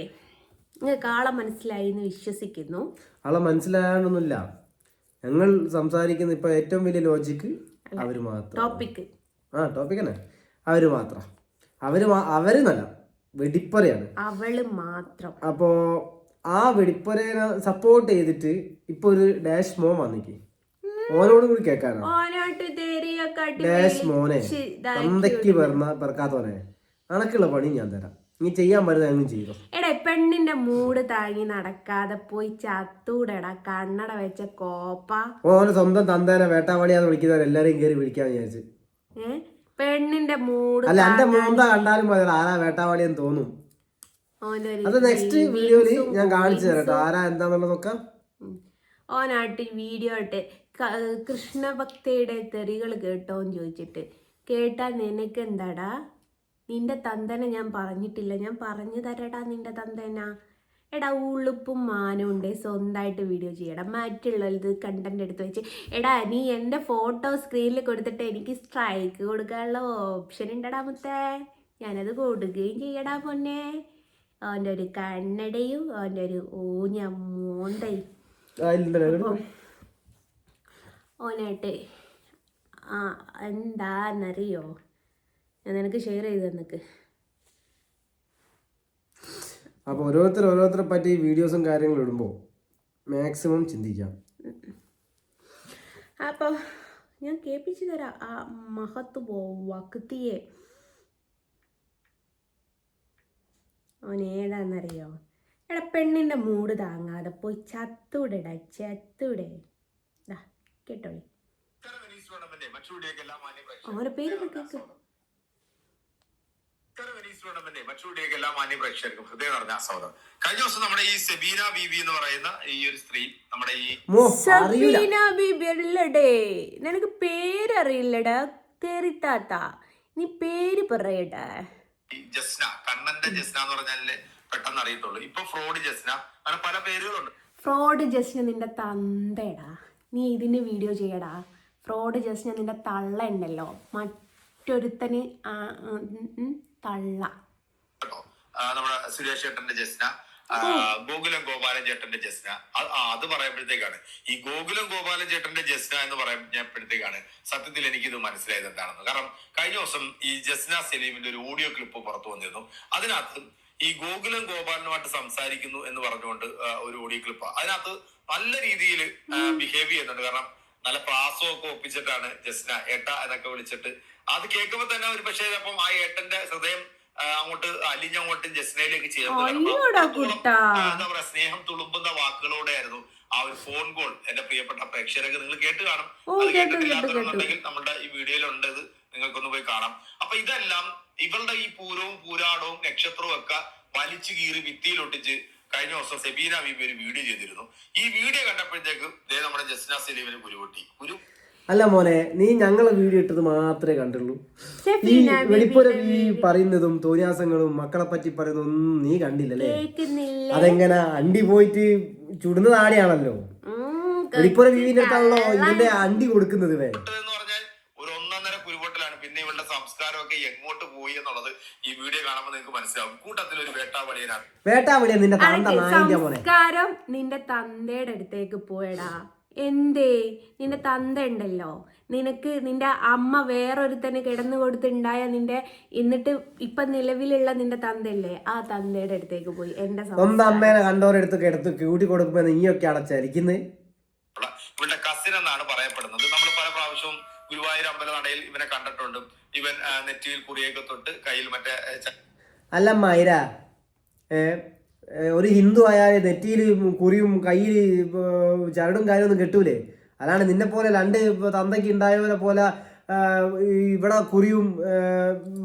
നിങ്ങൾക്ക് ആളെ മനസ്സിലായി എന്ന് വിശ്വസിക്കുന്നു. ആളെ മനസ്സിലാകാനൊന്നുമില്ല. ഞങ്ങൾ സംസാരിക്കുന്ന ഇപ്പൊ ഏറ്റവും വലിയ ലോജിക്ക് അവര് മാത്രം. ടോപ്പിക് തന്നെ അവര് മാത്രം. അവര് നല്ല വെടിപ്പറയാണ് അവള് മാത്രം. അപ്പോ ആ വെടിപ്പറേനെ സപ്പോർട്ട് ചെയ്തിട്ട് ഇപ്പൊ ഒരു ഡാഷ് മോൻ വന്നിക്ക്. ഓനോട് കൂടി കേൾക്കാനോ? ഡാഷ് മോനെ തന്തയ്ക്ക് പെറക്കാത്തോനെ അണക്കുള്ള പണി ഞാൻ തരാം. നീ ചെയ്യാൻ പറ്റുന്ന ചെയ്തോ. എടാ പെണ്ണിന്റെ മൂട് താങ്ങി നടക്കാതെ പോയി ചത്തൂടെടാ കണ്ണട വെച്ച കോപ്പ. ഓന് സ്വന്തം തന്തേനെ വേട്ടാവാളിയാന്ന് വിളിക്കുന്നവർ എല്ലാരെയും കയറി വിളിക്കാന്ന് വിചാരിച്ചു. പെണ്ണിന്റെ മൂട് അല്ല എന്റെ മൂന്ത കണ്ടാലും മതി ആരാ വേട്ടാവാളിയെന്ന് തോന്നും. അത് നെക്സ്റ്റ് വീഡിയോയില് ഞാൻ കാണിച്ചു തരാം കേട്ടോ ആരാ എന്താന്നുള്ളത് നോക്കാം. ഓനാട്ടി വീഡിയോ ഇട്ട് കൃഷ്ണഭക്തയുടെ തെറികൾ കേട്ടോന്ന് ചോദിച്ചിട്ട് കേട്ടാ നിനക്ക് എന്താടാ? നിന്റെ തന്തനെ ഞാൻ പറഞ്ഞിട്ടില്ല, ഞാൻ പറഞ്ഞു തരടാ നിന്റെ തന്തന. എടാ ഉളുപ്പും മാനും ഉണ്ട്, സ്വന്തമായിട്ട് വീഡിയോ ചെയ്യടാ. മറ്റുള്ളത് കണ്ടന്റ് എടുത്ത് വെച്ച് എടാ നീ എൻ്റെ ഫോട്ടോ സ്ക്രീനിൽ കൊടുത്തിട്ട് എനിക്ക് സ്ട്രൈക്ക് കൊടുക്കാനുള്ള ഓപ്ഷൻ ഉണ്ടടാ മുത്തേ. ഞാനത് കൊടുക്കുകയും ചെയ്യടാ പൊന്നെ. അവൻ്റെ ഒരു കണ്ണടയും അവൻ്റെ ഒരു ഊഞ്ഞ മോന്തയും ഓനായിട്ട് എന്താന്നറിയോ? ഞാൻ നിനക്ക് ഷെയർ ചെയ്ത് തന്നക്ക്. അപ്പോൾ ഓരോരുത്തരെ പറ്റി വീഡിയോസും കാര്യങ്ങളും ഇടുമ്പോൾ മാക്സിമം ചിന്തിക്കാം. അപ്പോൾ ഞാൻ കേൾപ്പിച്ചു തരാം ആ മഹത്ത് വക്തിയെ. അവനേതാന്നറിയോ? എടാ പെണ്ണിൻ്റെ മൂട് താങ്ങാതെ പോയി ചത്തൂടെടാ ചത്തൂടെ. കേട്ടോളി. അവരുടെ പേര് കേൾക്ക്. ഹൃദയം നിറഞ്ഞ സ്വാഗതം. കഴിഞ്ഞ ദിവസം നമ്മുടെ ഈ സെബീന ബീബി എന്ന് പറയുന്ന ഈ ഒരു സ്ത്രീ നമ്മുടെ ഈ സെബീന ബീബി അല്ലടേ, നിനക്ക് പേരറിയില്ലടാ തെറിത്താത്ത. നീ പേര് പറയട്ടെ. ജസ്ന, കണ്ണന്റെ ജസ്ന എന്ന് പറഞ്ഞാലേ പെട്ടെന്ന് അറിയത്തുള്ളൂ. ഇപ്പൊ ഫ്രോഡ് ജസ്ന, അങ്ങനെ പല പേരുകളുണ്ട്. ഫ്രോഡ് ജസ്ന നിന്റെ തന്തേടാ. നീ ഇതിന് വീഡിയോ ചെയ്യടാ. ഫ്രോഡ് ജസ്ന നിന്റെ തള്ള ഉണ്ടല്ലോ, മറ്റൊരുത്തന് തള്ള. നമ്മുടെ സുരേഷ് ചേട്ടന്റെ ജസ്ന, ഗോകുലം ഗോപാലൻ ചേട്ടന്റെ ജസ്ന. അത് പറയുമ്പോഴത്തേക്കാണ് ഈ ഗോകുലം ഗോപാലൻ ചേട്ടന്റെ ജസ്ന എന്ന് പറയുമ്പോഴത്തേക്കാണ് സത്യത്തിൽ എനിക്കിത് മനസ്സിലായത് എന്താണെന്ന്. കാരണം കഴിഞ്ഞ ദിവസം ഈ ജസ്ന സലീമിന്റെ ഒരു ഓഡിയോ ക്ലിപ്പ് പുറത്തു വന്നിരുന്നു. അതിനകത്ത് ഈ ഗോകുലം ഗോപാലനുമായിട്ട് സംസാരിക്കുന്നു എന്ന് പറഞ്ഞുകൊണ്ട് ഒരു ഓഡിയോ ക്ലിപ്പ്. അതിനകത്ത് നല്ല രീതിയിൽ ബിഹേവ് ചെയ്യുന്നുണ്ട്. കാരണം നല്ല പ്രാസമൊക്കെ ഒപ്പിച്ചിട്ടാണ് ജസ്ന ഏട്ട എന്നൊക്കെ വിളിച്ചിട്ട്. അത് കേൾക്കുമ്പോ തന്നെ ഒരു പക്ഷേ അപ്പം ആ ഏട്ടന്റെ ഹൃദയം അങ്ങോട്ട് അലിഞ്ഞങ്ങോട്ട് ജസ്നയിലേക്ക് ചേർന്ന് എന്താ പറയാ സ്നേഹം തുളുമ്പുന്ന വാക്കുകളോടെ ആയിരുന്നു ആ ഒരു ഫോൺ കോൾ. എന്റെ പ്രിയപ്പെട്ട പ്രേക്ഷകർക്ക് നിങ്ങൾ കേട്ട് കാണും. അത് കേട്ടിട്ടില്ലാത്തവരുണ്ടെങ്കിൽ നമ്മുടെ ഈ വീഡിയോയിലുണ്ട്, ഇത് നിങ്ങൾക്കൊന്ന് പോയി കാണാം. അപ്പൊ ഇതെല്ലാം ഇവളുടെ ഈ പൂരവും പൂരാടവും നക്ഷത്രവും ഒക്കെ വലിച്ചു കീറി ഭിത്തിയിലൊട്ടിച്ച് കഴിഞ്ഞ ദിവസം സെബീന ബീബി ഒരു വീഡിയോ ചെയ്തിരുന്നു. ഈ വീഡിയോ കണ്ടപ്പോഴത്തേക്ക് നമ്മുടെ ജസ്ന സലീമിന് കുരുപൊട്ടി. അല്ല മോനെ, നീ ഞങ്ങളെ വീഡിയോ ഇട്ടത് മാത്രമേ കണ്ടുള്ളൂ. ഈ വെളിപ്പുര ഈ പറയുന്നതും തോന്നിയാസങ്ങളും മക്കളെ പറ്റി പറയുന്നതൊന്നും നീ കണ്ടില്ലല്ലേ? അതെങ്ങനെ അണ്ടി പോയിട്ട് ചുടുന്ന താടിയാണല്ലോ. വെളിപ്പുര വീവിന്റെ അടുത്താണല്ലോ ഇതിന്റെ അണ്ടി കൊടുക്കുന്നത്. ഒരു ഒന്നൊന്നര കുരുപൊട്ടലാണ്. പിന്നെ ഇവളുടെ സംസ്കാരമൊക്കെ എങ്ങോട്ട് പോയി എന്നുള്ളത് ഈ വീഡിയോ കാണുമ്പോൾ നിങ്ങൾക്ക് മനസ്സിലാവും. കൂട്ടത്തിൽ ഒരു വേട്ടാവളിയനാണ്. വേട്ടാവളിയ നിന്റെ സംസ്കാരം നിന്റെ തന്തയുടെ അടുത്തേക്ക് പോയടാ. എന്തേ? നിന്റെ തന്ത ഉണ്ടല്ലോ, നിനക്ക് നിന്റെ അമ്മ വേറൊരുത്തന് കിടന്നു കൊടുത്തുണ്ടായ നിന്റെ എന്നിട്ട് ഇപ്പൊ നിലവിലുള്ള നിന്റെ തന്തല്ലേ, ആ തന്തയുടെ അടുത്തേക്ക് പോയി. എന്റെ സ്വന്തം അമ്മേനെ കണ്ടോരെടുത്ത് എടുത്ത് കൂട്ടി കൊടുക്കുമ്പോ നീയൊക്കെ അടച്ചായിരിക്കുന്നത്. ഇവളുടെ കസിൻ എന്നാണ് പറയപ്പെടുന്നത്. നമ്മൾ പല പ്രാവശ്യവും ഗുരുവായൂർ അമ്പലനടയിൽ ഇവനെ കണ്ടിട്ടുണ്ട്. ഇവൻ നെറ്റിയിൽ കുറിയൊക്കെ തൊട്ട് കയ്യിൽ മറ്റേ അല്ല മൈര, ഒരു ഹിന്ദു ആയാൽ നെറ്റിയിൽ കുറിയും കയ്യിൽ ചരടും കാര്യമൊന്നും കെട്ടൂലേ? അതാണ് നിന്നെ പോലെ രണ്ട് തന്തയ്ക്ക് ഉണ്ടായവരെ പോലെ ഇവിടെ കുറിയും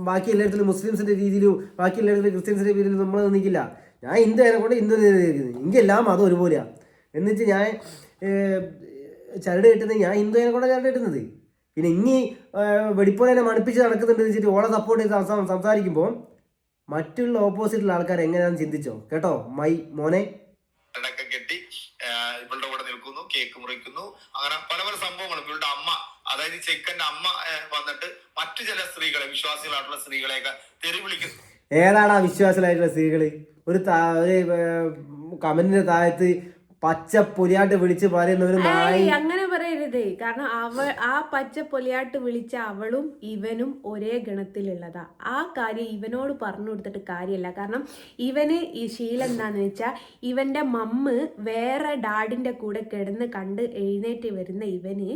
ബാക്കി എല്ലായിടത്തിലും മുസ്ലിംസിന്റെ രീതിയിലും ബാക്കി എല്ലായിടത്തിലും ക്രിസ്ത്യൻസിന്റെ രീതിയിലും നമ്മൾ നിൽക്കില്ല. ഞാൻ ഹിന്ദു ആയതുകൊണ്ട് ഹിന്ദു എനിക്കെല്ലാം മതം ഒരുപോലെയാണ്. എന്നിട്ട് ഞാൻ ചരട് കെട്ടുന്നത് ഞാൻ ഹിന്ദു ആയതുകൊണ്ട് ചരട് കെട്ടുന്നത്. പിന്നെ ഇനി വെടിപ്പോനെ മടുപ്പിച്ച് നടക്കുന്നുണ്ട് വെച്ചിട്ട് ഓളെ സപ്പോർട്ട് ചെയ്ത് സംസാരിക്കുമ്പോൾ മറ്റുള്ള ഓപ്പോസിറ്റുള്ള ആൾക്കാർ എങ്ങനെയാണെന്ന് ചിന്തിച്ചോ കേട്ടോ. മോനെ കെട്ടി ഇവളുടെ കൂടെ നിൽക്കുന്നു, കേക്ക് മുറിക്കുന്നു, അങ്ങനെ പല പല സംഭവങ്ങളും. ഇവളുടെ അമ്മ, അതായത് ചെക്കന്റെ അമ്മ വന്നിട്ട് മറ്റു ചില സ്ത്രീകളെ, വിശ്വാസികളായിട്ടുള്ള സ്ത്രീകളെയൊക്കെ തെറി വിളിക്കുന്നു. ഏതാടാ വിശ്വാസികളായിട്ടുള്ള സ്ത്രീകള്? ഒരു കമന്റിന്റെ താഴത്ത് പച്ച പൊലിയാട്ട് വിളിച്ച് പറയുന്നവര് അങ്ങനെ പറയരുത്. കാരണം ആ പച്ച പൊലിയാട്ട് വിളിച്ച അവളും ഇവനും ഒരേ ഗണത്തിലുള്ളതാ. ആ കാര്യം ഇവനോട് പറഞ്ഞു കൊടുത്തിട്ട് കാര്യമല്ല. കാരണം ഇവന് ഈ ശീലം എന്താന്ന് വെച്ചാൽ ഇവന്റെ മമ്മ് വേറെ ഡാഡിന്റെ കൂടെ കിടന്ന് കണ്ട് എഴുന്നേറ്റ് വരുന്ന ഇവന്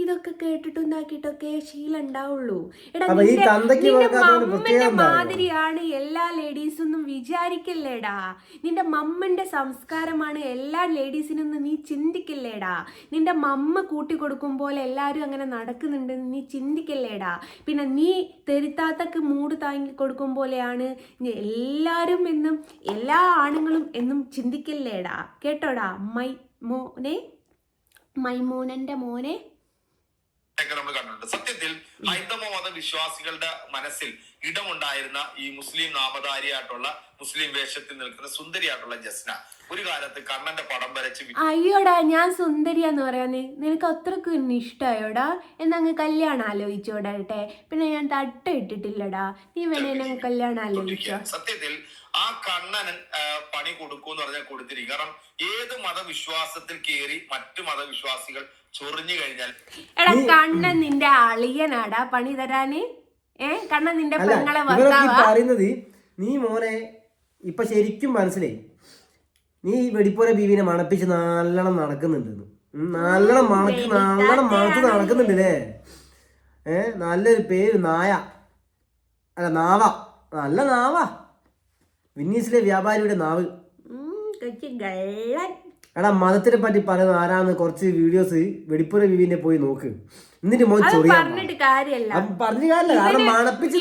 ഇതൊക്കെ കേട്ടിട്ടുണ്ടാക്കിയിട്ടൊക്കെ ശീലം ഉണ്ടാവുള്ളൂ. എടാ നിന്റെ മമ്മന്റെ മാതിരിയാണ് എല്ലാ ലേഡീസൊന്നും വിചാരിക്കല്ലേടാ. നിന്റെ മമ്മന്റെ സംസ്കാരമാണ് എല്ലാ ലേഡീസിനൊന്നും നീ ചിന്തിക്കില്ലേടാ. നിന്റെ മമ്മ കൂട്ടി കൊടുക്കും പോലെ എല്ലാവരും അങ്ങനെ നടക്കുന്നുണ്ടെന്ന് നീ ചിന്തിക്കില്ലേടാ. പിന്നെ നീ തെരുത്താത്തക്ക് മൂട് താങ്ങി കൊടുക്കും പോലെയാണ് എല്ലാവരും എന്നും എല്ലാ ആണുങ്ങളും എന്നും ചിന്തിക്കില്ലേടാ. കേട്ടോടാ മൈമൂനന്റെ മോനെ. നമ്മൾ കണ്ടിട്ടുണ്ട്. സത്യത്തിൽ ഹൈന്ദവ മത വിശ്വാസികളുടെ മനസ്സിൽ ഇടമുണ്ടായിരുന്ന ഈ മുസ്ലിം നാമധാരിയായിട്ടുള്ള മുസ്ലിം വേഷത്തിൽ നിൽക്കുന്ന സുന്ദരിയായിട്ടുള്ള ജസ്ന ഒരു കാലത്ത് കണ്ണന്റെ പടം വരച്ച് അയ്യോടാ ഞാൻ സുന്ദരിയാന്ന് പറയാന് നിനക്ക് അത്രക്ക് ഇഷ്ടായോടാ? എന്നങ്ങ് കല്യാണം ആലോചിച്ചോടട്ടെ. പിന്നെ ഞാൻ തട്ട ഇട്ടിട്ടില്ലടാ. നീ വേണേ കല്യാണം ആലോചിച്ചോ. സത്യത്തിൽ ആ കണ്ണന് പണി കൊടുക്കൂന്ന് പറഞ്ഞാൽ കൊടുത്തിരിക്കും. കാരണം ഏത് മതവിശ്വാസത്തിൽ കയറി മറ്റു മതവിശ്വാസികൾ ചൊറിഞ്ഞു കഴിഞ്ഞാൽ എടാ കണ്ണൻ നിന്റെ അളിയനാടാ പണി തരാന്. കണ്ണൻ നിന്റെ പെങ്ങളെ പറയുന്നത് നീ മോനെ ഇപ്പൊ ശരിക്കും മനസ്സിലായി. നീ വെടിപ്പോരെ ബീവിനെ മണപ്പിച്ച് നല്ലോണം നടക്കുന്നുണ്ട്. നല്ലോണം മണത്ത് നടക്കുന്നുണ്ടല്ലേ. നല്ലൊരു പേര് നായ, അല്ല നാവ, നല്ല നാവ. വിന്നീസിലെ വ്യാപാരിയുടെ നാവ്. എടാ മതത്തിനെ പറ്റി പറയുന്ന ആരാന്ന് കുറച്ച് വീഡിയോസ് വെടിപ്പുര ബീവിനെ പോയി നോക്ക്. എന്നിട്ട് മോൻ പറഞ്ഞിട്ട് കാര്യല്ല. കാരണം മണപ്പിച്ച്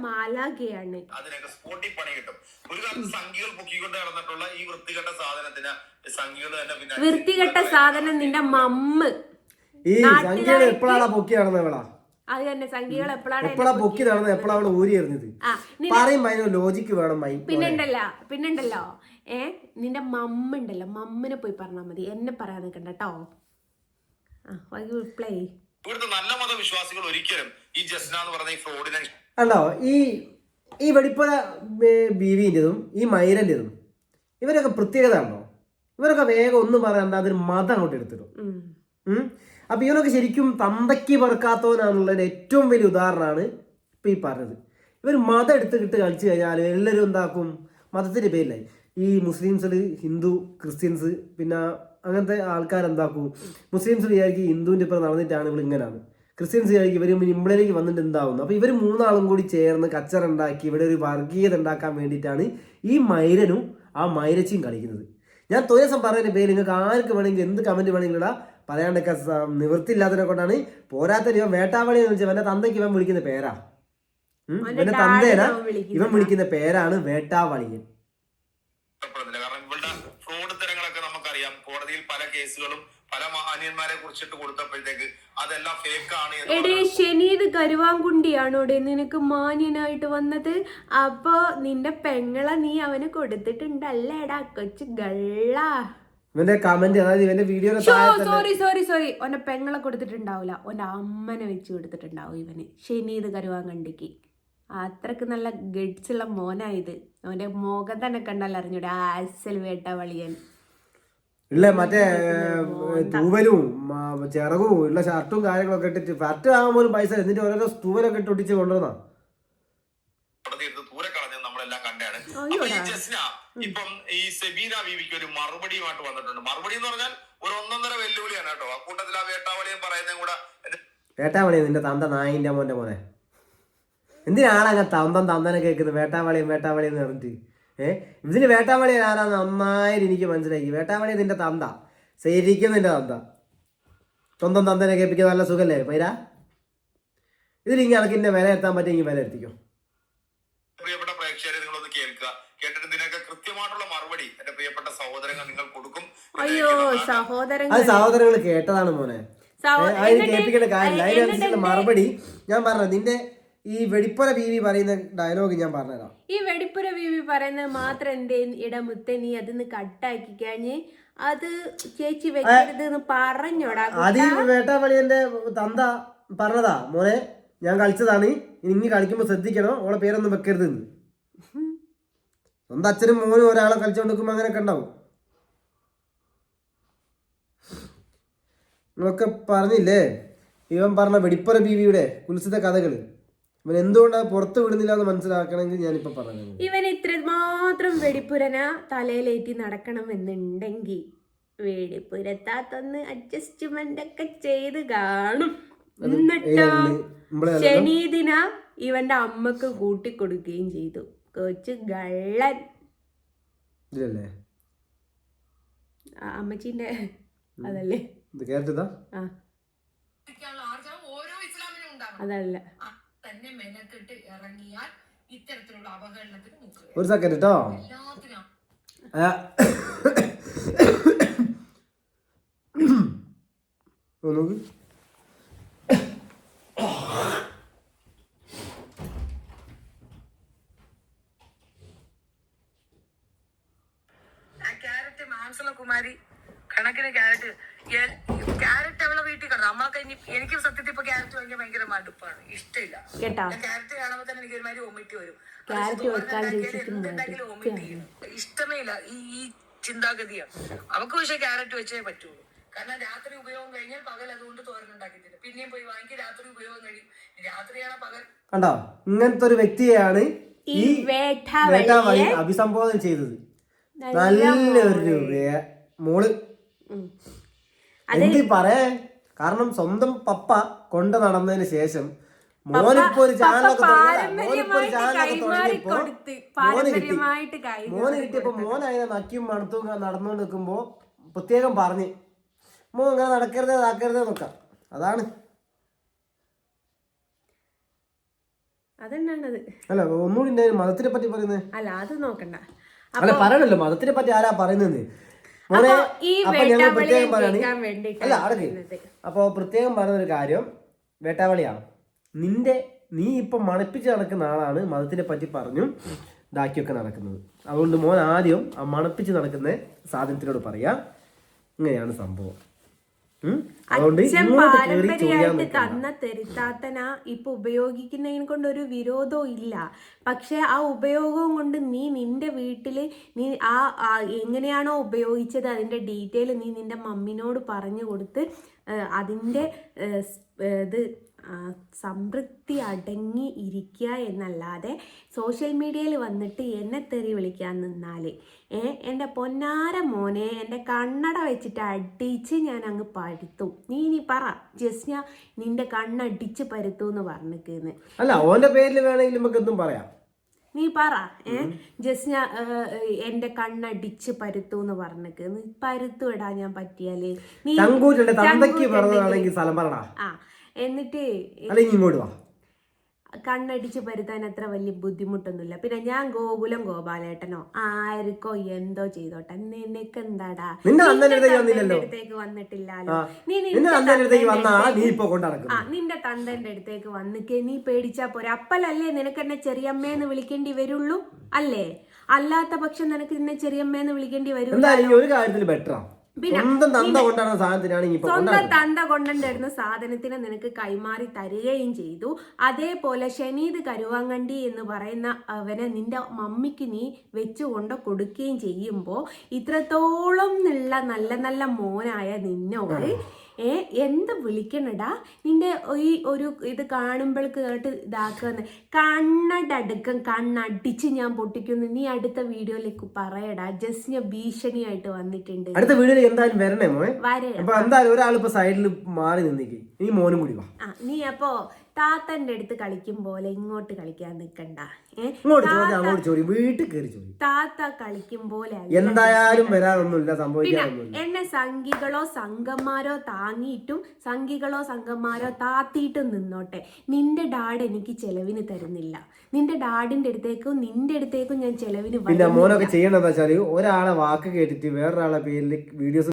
മാലാഖയാണ്. അതിനൊക്കെ സ്പോട്ടിൽ പണി കിട്ടും. ഒരു കാലത്ത് സംഖ്യകൾ പൊക്കിക്കൊണ്ട് നടന്നിട്ടുള്ള ഈ വൃത്തികെട്ട സാധനത്തിന് സംഖ്യകൾ തന്നെ പിന്നെ വൃത്തികെട്ട സാധനം നിന്റെ മമ്മ്. ഈ സംഖ്യകൾ എപ്പോഴാണ് പൊക്കി നടന്നവളാ? അത് തന്നെ സംഖ്യകൾ എപ്പോഴാ പൊക്കി നടന്നത്, എപ്പോഴാ അവിടെ ഊരി എറിഞ്ഞത്? പറയുമ്പോ അതിന് ലോജിക്ക് വേണം. പിന്നെണ്ടല്ലോ നിന്റെ മമ്മ ഉണ്ടല്ലോ, മമ്മിനെ പോയി പറഞ്ഞാൽ മതി, എന്നെ പറയാൻ നിൽക്കണ്ട കേട്ടോ. ഇവിടുത്തെ നല്ല മതവിശ്വാസികൾ ഒരിക്കലും ഈ ജസ്ന എന്ന് പറഞ്ഞ ഈ ഫ്രോഡിനെ കണ്ടോ. ഈ വെടിപ്പുര ബീവിൻ്റെതും ഈ മൈരൻ്റെതും ഇവരൊക്കെ പ്രത്യേകത ഉണ്ടോ? ഇവരൊക്കെ വേഗം ഒന്നും പറയാണ്ട് അതൊരു മതം അങ്ങോട്ട് എടുത്തിടും. അപ്പൊ ഇവനൊക്കെ ശരിക്കും തന്തയ്ക്ക് പറക്കാത്തവനാണുള്ളതിന് ഏറ്റവും വലിയ ഉദാഹരണമാണ് ഇപ്പൊ ഈ പറഞ്ഞത്. ഇവർ മതം എടുത്തിട്ട് കളിച്ചു കഴിഞ്ഞാൽ എല്ലാവരും എന്താക്കും, മതത്തിന്റെ പേരിലായി. ഈ മുസ്ലിംസിൽ ഹിന്ദു, ക്രിസ്ത്യൻസ്, പിന്നെ അങ്ങനത്തെ ആൾക്കാരെന്താക്കും, മുസ്ലിംസ് വിചാരിക്കും ഹിന്ദുവിൻ്റെ ഇപ്പം നടന്നിട്ടാണ് ഇവർ ഇങ്ങനെയാണ്, ക്രിസ്ത്യൻസ് വിചാരിക്കും ഇവർ ഇമ്പളയിലേക്ക് വന്നിട്ട് എന്താവുന്നു. അപ്പോൾ ഇവർ മൂന്നാളും കൂടി ചേർന്ന് കച്ചറുണ്ടാക്കി ഇവിടെ ഒരു വർഗീയത ഉണ്ടാക്കാൻ വേണ്ടിയിട്ടാണ് ഈ മൈരനും ആ മൈരച്ചിയും കളിക്കുന്നത്. ഞാൻ തൊഴിസം പറഞ്ഞതിൻ്റെ പേര് നിങ്ങൾക്ക് ആർക്ക് വേണമെങ്കിൽ എന്ത് കമൻറ്റ് വേണമെങ്കിലും ഇടാം. പറയാണ്ടൊക്കെ നിവൃത്തിയില്ലാത്തതിനെ കൊണ്ടാണ്. പോരാത്ത ഇവൻ വേട്ടാവളി എന്ന് വെച്ചാൽ എൻ്റെ തന്തയ്ക്ക് ഇവൻ വിളിക്കുന്ന പേരാ. ഇവന്റെ തന്തേന ഇവൻ വിളിക്കുന്ന പേരാണ് വേട്ടാവളിയൻ. കാരണം ഇവളുടെ ഫ്രോഡ് തരങ്ങളൊക്കെ നമുക്കറിയാം. കോടതിയിൽ പല കേസുകളും പല മാന്യന്മാരെ കുറിച്ചിട്ട് കൊടുത്തപ്പോഴത്തേക്ക് അതെല്ലാം ഫേക്കാണ്. എടേ ശനീത് കരുവാങ്കുണ്ടിയാണോടെ നിനക്ക് മാന്യനായിട്ട് വന്നത്? അപ്പൊ നിന്റെ പെങ്ങളെ നീ അവന് കൊടുത്തിട്ടുണ്ടല്ലേടാ കൊച്ചു ഗള്ള. ഇവന്റെ കമന്റ്, അതായത് ഇവന്റെ വീഡിയോ സോറി ഓന്റെ പെങ്ങളെ കൊടുത്തിട്ടുണ്ടാവില്ല, ഓന്റെ അമ്മനെ വെച്ച് കൊടുത്തിട്ടുണ്ടാവും ഇവന് ശനീത് കരുവാങ്കണ്ടിക്ക്. അത്രക്ക് നല്ല ഗഡ്സ് ഉള്ള മോനായത്. അവന്റെ മുഖം തന്നെ കണ്ടാൽ അറിഞ്ഞൂടെ ആസൽ വേട്ടാവളിയൻ. ഉള്ള മറ്റേ തൂവലും ചിറകും ഉള്ള ഷർട്ടും കാര്യങ്ങളൊക്കെ ഇട്ടിട്ട് ഫാക്ടറി ആകാൻ പോലും പൈസ എന്നിട്ട് ഓരോരോ തൂവലൊക്കെ ഇട്ട് ഒട്ടിച്ച് കൊണ്ടുവന്നാ. ദൂരെ കളഞ്ഞത് നമ്മളെല്ലാം കണ്ടാണ്. ഇപ്പം ഈ സെബീന ബീവിക്ക് ഒരു മറുപടിയുമായിട്ട് വന്നിട്ടുണ്ട്. മറുപടി എന്ന് പറഞ്ഞാൽ ഒരു 1.5 വെല്ലുവിളിയാണ് കേട്ടോ. ആ കൂട്ടത്തിൽ ആ വേട്ടാവളിയും പറയുന്നതും കൂടെ വേട്ടാവളിയാണ് നിന്റെ തന്ത നായിൻ്റെ മോനെ. എന്തിനാണ് അങ്ങനെ തന്തനെ കേൾക്കുന്നത്? വേട്ടാവളിയും എന്ന് പറഞ്ഞിട്ട് ഇതിന് വേട്ടാവളി ആരാ നന്നായിട്ട് എനിക്ക് മനസ്സിലാക്കി. വേട്ടാവളി നിന്റെ തന്ത, ശരിക്കും നിന്റെ തന്ത. സ്വന്തം തന്തനെ കേൾപ്പിക്കാൻ നല്ല സുഖല്ലേ പൈര? ഇതിലിങ്ങനെ അനക്കിന്റെ വില എത്താൻ പറ്റുമെങ്കിൽ വില എത്തിക്കും. പ്രിയപ്പെട്ട പ്രേക്ഷകരെ, നിങ്ങളൊന്ന് കേൾക്കുക. കേട്ടിട്ട് ഇതിനൊക്കെ കൃത്യമായിട്ടുള്ള മറുപടി എന്റെ പ്രിയപ്പെട്ട സഹോദരങ്ങൾ നിങ്ങൾ കൊടുക്കും. അയ്യോ സഹോദരങ്ങൾ, അത് സഹോദരങ്ങൾ കേട്ടതാണ് മോനെ. അതിന് കേൾപ്പിക്കേണ്ട കാര്യമില്ല. അതിനനുസരിച്ചുള്ള മറുപടി ഞാൻ പറഞ്ഞത്. നിന്റെ ഈ വെടിപ്പുര ബീവി പറയുന്ന ഡയലോഗ് ഞാൻ പറഞ്ഞുതരാം. ഈ വെടിപ്പുര ബീവി പറയുന്നത് മാത്രം എന്തേ ഇടമുത്തെ നീ അതിന്ന് കട്ടാക്കി കഴിഞ്ഞ് അത് ചേച്ചി വെക്കരുത് പറഞ്ഞോടാ. അത് വേട്ടാവളിയന്റെ തന്ത പറഞ്ഞതാ, മോനെ ഞാൻ കളിച്ചതാണ്, ഇനി കളിക്കുമ്പോ ശ്രദ്ധിക്കണം, ഓളെ പേരൊന്നും വെക്കരുത്. സ്വന്തം അച്ഛനും മോനും ഒരാളെ കളിച്ചോണ്ടിരിക്കുമ്പോ അങ്ങനെയൊക്കെ ഉണ്ടാവും. നിങ്ങളൊക്കെ പറഞ്ഞില്ലേ ഇവൻ പറഞ്ഞ വെടിപ്പുര ബീവിയുടെ കുൽസിത കഥകള്, ഇവൻ എന്തുകൊണ്ടാണ് പുറത്തു വിടുന്നില്ല എന്ന് മനസ്സിലാക്കണമെങ്കിൽ ഞാനിപ്പോ പറഞ്ഞു. ഇവൻ ഇത്രമാത്രം വെടിപ്പുരന തലയിലേറ്റി നടക്കണമെന്നുണ്ടെങ്കിൽ വെടിപ്പുരത്താത്തൊന്ന് അഡ്ജസ്റ്റ്മെന്റ് ഒക്കെ ചെയ്ത് കാണും. എന്നിട്ടോ ശനീദിന ഇവന്റെ അമ്മക്ക് കൂട്ടിക്കൊടുക്കുകയും ചെയ്തു. കൊച്ചു ഗള്ളൻ അമ്മച്ചീന്റെ അതല്ലേ? അതല്ല ഒരു സെക്കൻഡ് കേട്ടോ. കുമാരി കണക്കിന് ക്യാരറ്റ് അവളെ വീട്ടിൽ കിടന്നു. നമ്മളൊക്കെ എനിക്ക് സത്യത്തിൽ ഇപ്പൊ ക്യാരറ്റ് വാങ്ങിയ ഭയങ്കര മടുപ്പാണ്, ഇഷ്ടമില്ല. ക്യാരറ്റ് കാണുമ്പോ തന്നെ എനിക്ക് ഒരുമാതിരി വൊമിറ്റ് വരും. എന്തുണ്ടാക്കിയാലും വൊമിറ്റ് ചെയ്യും, ഇഷ്ടമേ ഇല്ല ഈ ചിന്താഗതിയാണ് അവക്ക്. പക്ഷെ ക്യാരറ്റ് വെച്ചേ പറ്റുള്ളൂ. കാരണം രാത്രി ഉപയോഗം കഴിഞ്ഞാൽ പകൽ അതുകൊണ്ട് തോരനുണ്ടാക്കിയിട്ടില്ല. പിന്നെയും പോയി വാങ്ങിക്കും, രാത്രി ഉപയോഗം കഴിയും. രാത്രിയാണ് പകൽ. കണ്ടോ, ഇങ്ങനത്തെ ഒരു വ്യക്തിയെയാണ് ഈ വേട്ടാവളി അഭിസംബോധന ചെയ്തത്. നല്ലൊരു മോള് എന്തി പറയാ. കാരണം സ്വന്തം പപ്പ കൊണ്ട് നടന്നതിന് ശേഷം മോനിപ്പോ ഒരു ചാനലൊക്കെ മോന് കിട്ടിയപ്പോ മോൻ അതിനെ നക്കിയും മണത്തും നടന്നുകൊണ്ട് നിൽക്കുമ്പോ പ്രത്യേകം പറഞ്ഞ് മോ ഇങ്ങനെ നടക്കരുത് ഇതാക്കരുത് നോക്കാം. അതാണ് അല്ല ഒന്നുകൂടി മതത്തിനെ പറ്റി പറയുന്നത്. അല്ല അത് നോക്കണ്ട, അല്ല പറയണല്ലോ മതത്തിനെ പറ്റി ആരാ പറയുന്നത്. മോനെ അപ്പൊ ഞങ്ങൾ പ്രത്യേകം പറയാണ്. അല്ല അടക്ക്. അപ്പൊ പ്രത്യേകം പറയുന്ന ഒരു കാര്യം, വേട്ടാവളിയാണ് നീ ഇപ്പൊ മണപ്പിച്ച് നടക്കുന്ന ആളാണ് മതത്തിനെ പറ്റി പറഞ്ഞു ഇതാക്കിയൊക്കെ നടക്കുന്നത്. അതുകൊണ്ട് മോൻ ആദ്യം ആ മണപ്പിച്ച് നടക്കുന്ന സാധനത്തിനോട് പറയാ ഇങ്ങനെയാണ് സംഭവം. പാരമ്പര്യമായിട്ട് തന്ന തെരുത്താത്തന ഇപ്പൊ ഉപയോഗിക്കുന്നതിനെ കൊണ്ട് ഒരു വിരോധവും ഇല്ല. പക്ഷെ ആ ഉപയോഗവും കൊണ്ട് നീ നിന്റെ വീട്ടില് നീ എങ്ങനെയാണോ ഉപയോഗിച്ചത് അതിന്റെ ഡീറ്റെയിൽ നീ നിന്റെ മമ്മിനോട് പറഞ്ഞു കൊടുത്ത് അതിന്റെ ഇത് സംതൃപ്തി അടങ്ങി ഇരിക്കുക എന്നല്ലാതെ സോഷ്യൽ മീഡിയയിൽ വന്നിട്ട് എന്നെ തെറി വിളിക്കാൻ നിന്നാൽ എൻ്റെ പൊന്നാര മോനെ എൻ്റെ കണ്ണട വെച്ചിട്ട് അടിച്ച് ഞാൻ അങ്ങ് പരുത്തും. നീ പറ ജസ്ന നിന്റെ കണ്ണടിച്ച് പരുത്തു എന്ന് പറഞ്ഞിരിക്കുന്നു. അല്ല ഓന്റെ പേരിൽ വേണമെങ്കിൽ നമുക്ക് എന്തും പറയാം. നീ പറ ജസ്ന എൻ്റെ കണ്ണടിച്ച് പരുത്തു എന്ന് പറഞ്ഞിരിക്കുന്നു. പരുത്തു ഇടാൻ ഞാൻ പറ്റിയാല് നീ എന്നിട്ട് കണ്ണടിച്ച് പരുത്താൻ അത്ര വലിയ ബുദ്ധിമുട്ടൊന്നുമില്ല. പിന്നെ ഞാൻ ഗോകുലം ഗോപാലേട്ടനോ ആർക്കോ എന്തോ ചെയ്തോട്ടെ, നിനക്ക് എന്താടാ അടുത്തേക്ക് വന്നിട്ടില്ലല്ലോ. നിന്റെ തന്തന്റെ അടുത്തേക്ക് വന്നിക്ക് നീ പേടിച്ചാ പോരെ. അപ്പലല്ലേ നിനക്ക് എന്നെ ചെറിയമ്മേന്ന് വിളിക്കേണ്ടി വരുള്ളൂ അല്ലേ? അല്ലാത്ത പക്ഷം നിനക്ക് എന്നെ ചെറിയമ്മേന്ന് വിളിക്കേണ്ടി വരും. സ്വന്തം തന്ത കൊണ്ടുവരുന്ന സാധനത്തിന് നിനക്ക് കൈമാറി തരികയും ചെയ്തു. അതേപോലെ ഷനീദ് കരുവാങ്കണ്ടി എന്ന് പറയുന്ന അവനെ നിന്റെ മമ്മിക്ക് നീ വെച്ചുകൊണ്ട് കൊടുക്കുകയും ചെയ്യുമ്പോൾ ഇത്രത്തോളം ഉള്ള നല്ല നല്ല മോനായ നിന്നോട് എന്ത് വിളിക്കണടാ നിന്റെ ഈ ഒരു ഇത് കാണുമ്പോഴേക്ക് കേട്ട് ഇതാക്കുന്ന് കണ്ണടിച്ച് ഞാൻ പൊട്ടിക്കുന്നു. നീ അടുത്ത വീഡിയോയിലേക്ക് പറയടാ. ജസ്ന ഭീഷണിയായിട്ട് വന്നിട്ടുണ്ട്. അടുത്ത വീഡിയോയിൽ എന്തായാലും വരണേ മോനെ. വരെ അപ്പൊ എന്തായാലും ഒരാളിപ്പോ സൈഡിൽ മാറി നിന്നിക്ക്, നീ മോനും കൂടി വാ. നീ അപ്പോ താത്തന്റെ അടുത്ത് കളിക്കും പോലെ ഇങ്ങോട്ട് കളിക്കാൻ നിക്കണ്ട. അങ്ങോട്ട് ചോദി, വീട്ടിൽ കയറി ചോദി. താത്ത കളിക്കും പോലെ എന്തായാലും വരാനൊന്നുമില്ല, സംഭവിക്കാനൊന്നുമില്ല. എന്നെ സംഘികളോ സംഘന്മാരോ താങ്ങിയിട്ടും സംഘികളോ സംഘന്മാരോ താത്തിയിട്ടും നിന്നോട്ടെ. നിന്റെ ഡാഡ് എനിക്ക് ചെലവിന് തരുന്നില്ല. നിന്റെ ഡാഡിന്റെ അടുത്തേക്കും നിന്റെ അടുത്തേക്കും ഞാൻ ചെലവിന് പിന്നെ മോനൊക്കെ ചെയ്യണമെന്ന് വെച്ചാല് ഒരാളെ വാക്ക് കേട്ടിട്ട് വേറൊരാളെ പേരിൽ വീഡിയോസ്